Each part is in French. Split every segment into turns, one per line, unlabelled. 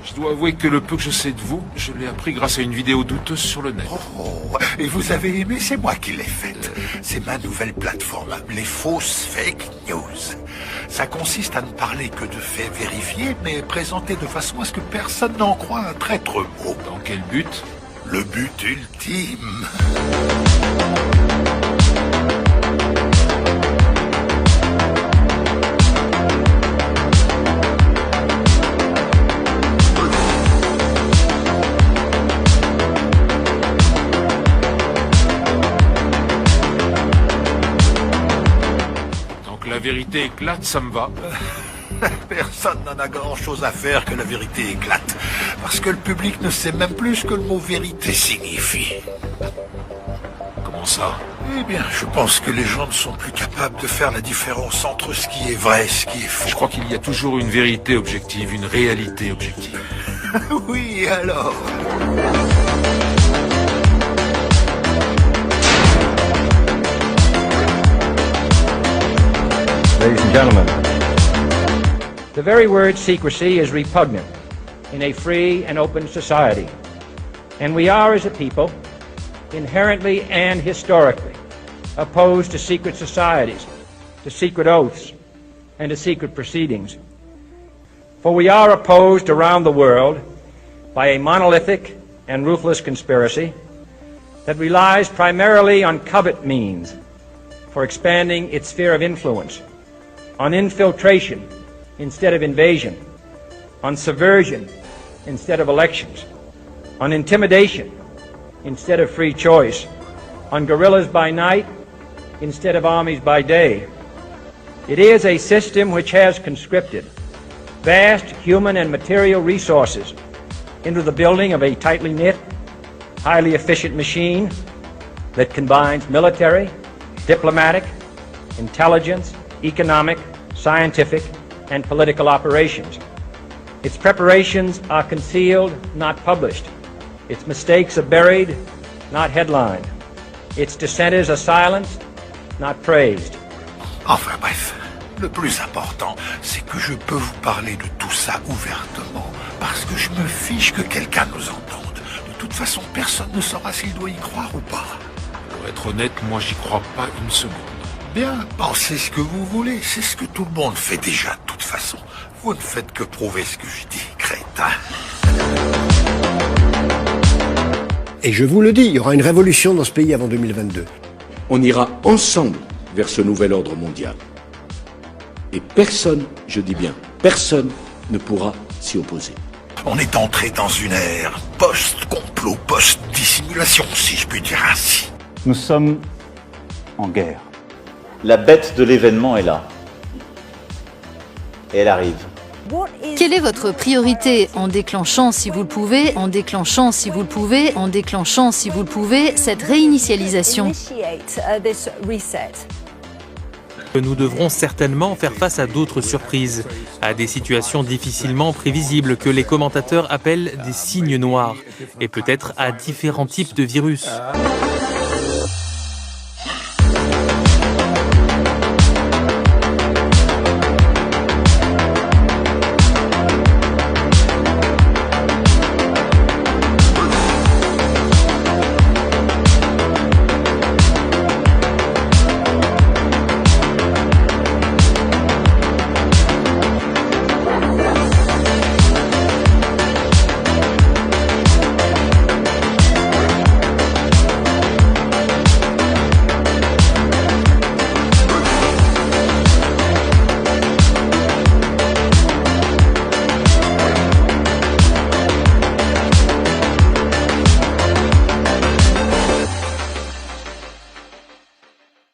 Je dois avouer que le peu que je sais de vous, je l'ai appris grâce à une vidéo douteuse sur le net.
Oh, et vous avez aimé, c'est moi qui l'ai faite. C'est ma nouvelle plateforme, les fausses fake news. Ça consiste à ne parler que de faits vérifiés, mais présentés de façon à ce que personne n'en croie un traître mot.
Dans quel but?
Le but ultime.
La vérité éclate, ça me va.
Personne n'en a grand-chose à faire que la vérité éclate. Parce que le public ne sait même plus ce que le mot vérité signifie.
Comment ça?
Eh bien, je pense que les gens ne sont plus capables de faire la différence entre ce qui est vrai et ce qui est faux.
Je crois qu'il y a toujours une vérité objective, une réalité objective.
Oui, alors...
Ladies and gentlemen, the very word secrecy is repugnant in a free and open society. And we are, as a people, inherently and historically opposed to secret societies, to secret oaths, and to secret proceedings. For we are opposed around the world by a monolithic and ruthless conspiracy that relies primarily on covert means for expanding its sphere of influence, on infiltration instead of invasion, on subversion instead of elections, on intimidation instead of free choice, on guerrillas by night instead of armies by day. It is a system which has conscripted vast human and material resources into the building of a tightly knit, highly efficient machine that combines military, diplomatic, intelligence, economic, scientific, and political operations. Its preparations are concealed, not published. Its mistakes are buried, not headlined. Its dissenters are silenced, not praised.
Enfin bref, le plus important, c'est que je peux vous parler de tout ça ouvertement, parce que je me fiche que quelqu'un nous entende. De toute façon, personne ne saura s'il doit y croire ou pas.
Pour être honnête, moi j'y crois pas une seconde.
Bien, pensez ce que vous voulez, c'est ce que tout le monde fait déjà de toute façon. Vous ne faites que prouver ce que je dis, crétin.
Et je vous le dis, il y aura une révolution dans ce pays avant 2022.
On ira ensemble vers ce nouvel ordre mondial. Et personne, je dis bien, personne ne pourra s'y opposer.
On est entré dans une ère post-complot, post-dissimulation, si je puis dire ainsi.
Nous sommes en guerre.
La bête de l'événement est là. Et elle arrive.
Quelle est votre priorité en déclenchant, si vous le pouvez, en déclenchant, si vous le pouvez, en déclenchant, si vous le pouvez, cette réinitialisation?
Nous devrons certainement faire face à d'autres surprises, à des situations difficilement prévisibles que les commentateurs appellent des signes noirs, et peut-être à différents types de virus.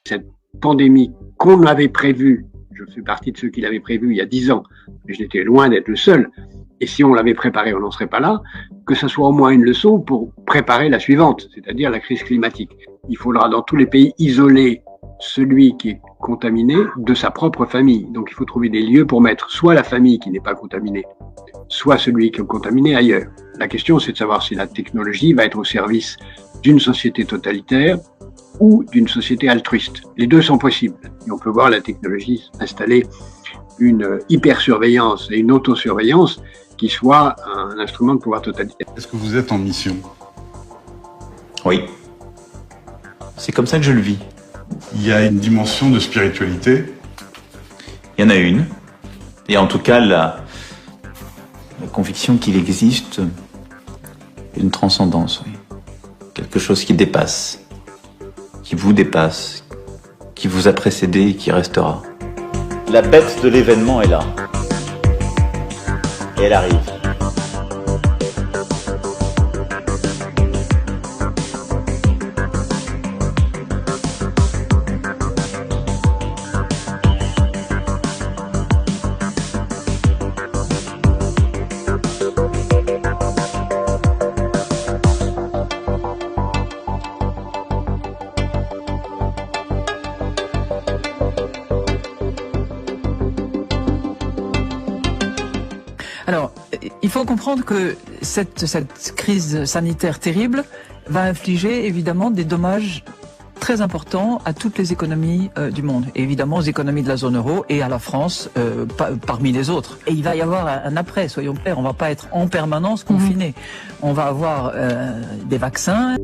Cette pandémie qu'on avait prévue, je fais partie de ceux qui l'avaient prévue il y a 10 ans, mais j'étais loin d'être le seul, et si on l'avait préparée, on n'en serait pas là, que ce soit au moins une leçon pour préparer la suivante, c'est-à-dire la crise climatique. Il faudra dans tous les pays isoler celui qui est contaminé de sa propre famille. Donc il faut trouver des lieux pour mettre soit la famille qui n'est pas contaminée, soit celui qui est contaminé ailleurs. La question, c'est de savoir si la technologie va être au service d'une société totalitaire ou d'une société altruiste. Les deux sont possibles. Et on peut voir la technologie installer une hypersurveillance et une autosurveillance qui soit un instrument de pouvoir totalitaire.
Est-ce que vous êtes en mission?
Oui. C'est comme ça que je le vis.
Il y a une dimension de spiritualité?
Il y en a une. Et en tout cas, la conviction qu'il existe une transcendance, oui. Quelque chose qui dépasse, qui vous dépasse, qui vous a précédé et qui restera. La bête de l'événement est là. Et elle arrive.
Alors, il faut comprendre que cette crise sanitaire terrible va infliger évidemment des dommages très importants à toutes les économies du monde, et évidemment aux économies de la zone euro et à la France parmi les autres. Et il va y avoir un après, soyons clairs, on va pas être en permanence confiné. On va avoir des vaccins.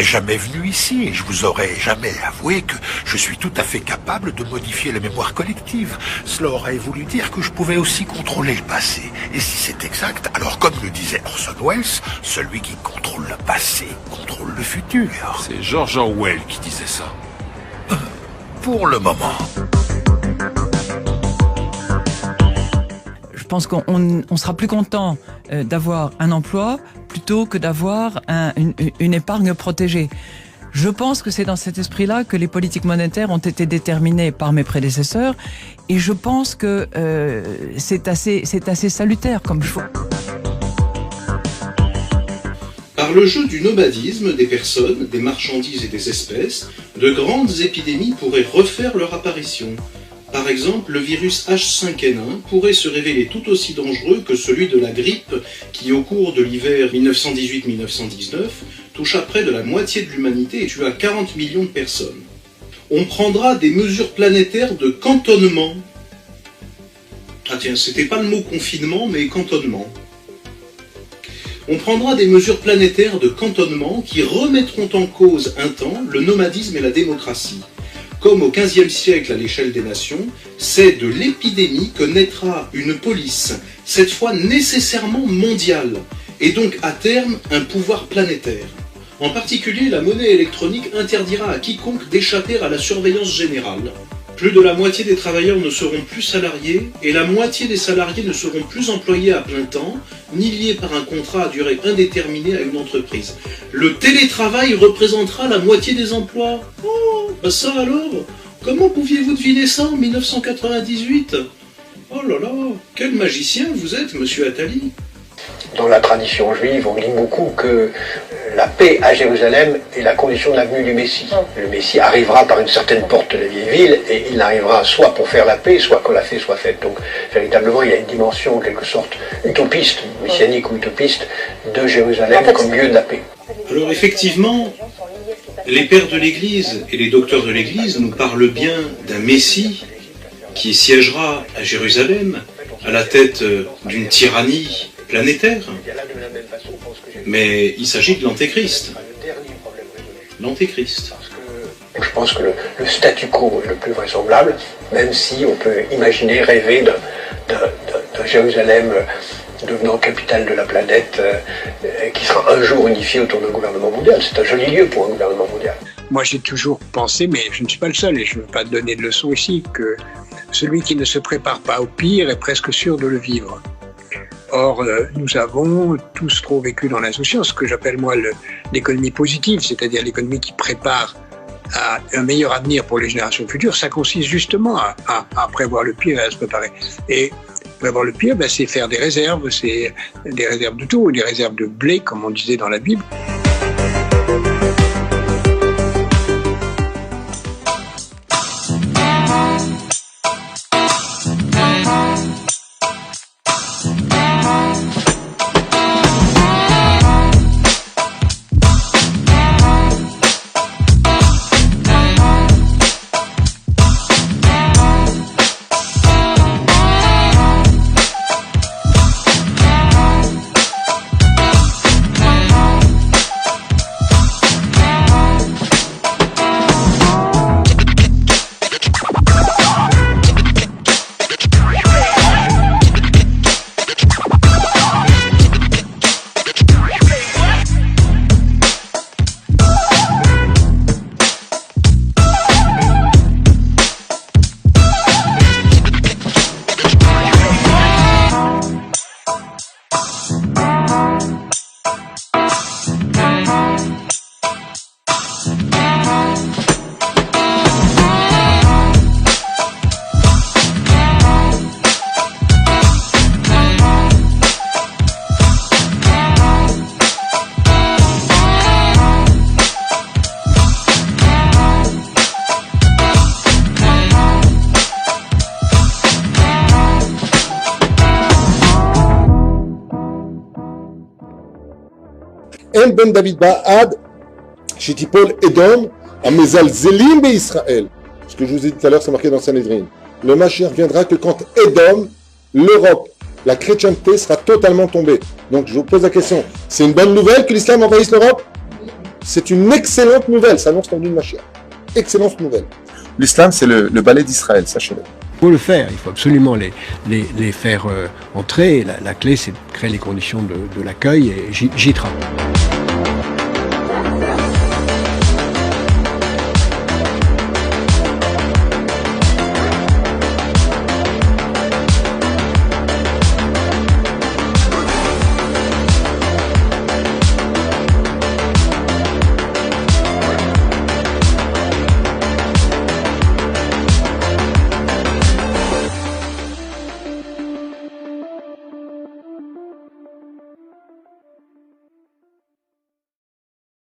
Jamais venu ici et je vous aurais jamais avoué que je suis tout à fait capable de modifier la mémoire collective. Cela aurait voulu dire que je pouvais aussi contrôler le passé. Et si c'est exact, alors comme le disait Orson Welles, celui qui contrôle le passé contrôle le futur.
C'est George Orwell qui disait ça.
Pour le moment.
Je pense qu'on sera plus content d'avoir un emploi plutôt que d'avoir une épargne protégée. Je pense que c'est dans cet esprit-là que les politiques monétaires ont été déterminées par mes prédécesseurs, et je pense que c'est assez salutaire comme choix.
Par le jeu du nomadisme des personnes, des marchandises et des espèces, de grandes épidémies pourraient refaire leur apparition. Par exemple, le virus H5N1 pourrait se révéler tout aussi dangereux que celui de la grippe qui, au cours de l'hiver 1918-1919, toucha près de la moitié de l'humanité et tua 40 millions de personnes. On prendra des mesures planétaires de cantonnement. Ah tiens, c'était pas le mot confinement, mais cantonnement. On prendra des mesures planétaires de cantonnement qui remettront en cause un temps le nomadisme et la démocratie. Comme au XVe siècle à l'échelle des nations, c'est de l'épidémie que naîtra une police, cette fois nécessairement mondiale, et donc à terme un pouvoir planétaire. En particulier, la monnaie électronique interdira à quiconque d'échapper à la surveillance générale. Plus de la moitié des travailleurs ne seront plus salariés, et la moitié des salariés ne seront plus employés à plein temps, ni liés par un contrat à durée indéterminée à une entreprise. Le télétravail représentera la moitié des emplois. Oh, bah ça alors, comment pouviez-vous deviner ça en 1998 ? Oh là là, quel magicien vous êtes, monsieur Attali.
Dans la tradition juive, on dit beaucoup que la paix à Jérusalem est la condition de la venue du Messie. Le Messie arrivera par une certaine porte de la vieille ville, et il arrivera soit pour faire la paix, soit que la paix soit faite. Donc, véritablement, il y a une dimension, en quelque sorte, utopiste, messianique ou utopiste, de Jérusalem comme lieu de la paix.
Alors, effectivement, les pères de l'Église et les docteurs de l'Église nous parlent bien d'un Messie qui siégera à Jérusalem, à la tête d'une tyrannie planétaire. Mais il s'agit de l'Antéchrist. l'Antéchrist.
Je pense que le statu quo est le plus vraisemblable, même si on peut imaginer, rêver d'un Jérusalem devenant capitale de la planète, qui sera un jour unifié autour d'un gouvernement mondial. C'est un joli lieu pour un gouvernement mondial.
Moi, j'ai toujours pensé, mais je ne suis pas le seul, et je ne veux pas donner de leçons ici, que celui qui ne se prépare pas au pire est presque sûr de le vivre. Or, nous avons tous trop vécu dans l'insouciance, ce que j'appelle moi l'économie positive, c'est-à-dire l'économie qui prépare à un meilleur avenir pour les générations futures. Ça consiste justement à prévoir le pire et à se préparer. Et prévoir le pire, c'est faire des réserves, c'est des réserves de tout, des réserves de blé, comme on disait dans la Bible.
אין בן דוד בעד שתיפול אדום המזלזלים בישראל. Ce que je vous ai dit tout à l'heure, c'est marqué dans Sanhedrin. Le Mashiach viendra que quand Édom, l'Europe, la chrétienté sera totalement tombée. Donc je vous pose la question, c'est une bonne nouvelle que l'islam envahisse l'Europe? C'est une excellente nouvelle, ça annonce l'ennui de Mashiach. Excellente nouvelle.
L'islam, c'est le balai d'Israël, sachez-le.
Il faut le faire, il faut absolument les faire entrer. La clé, c'est de créer les conditions de l'accueil, et j'y travaille.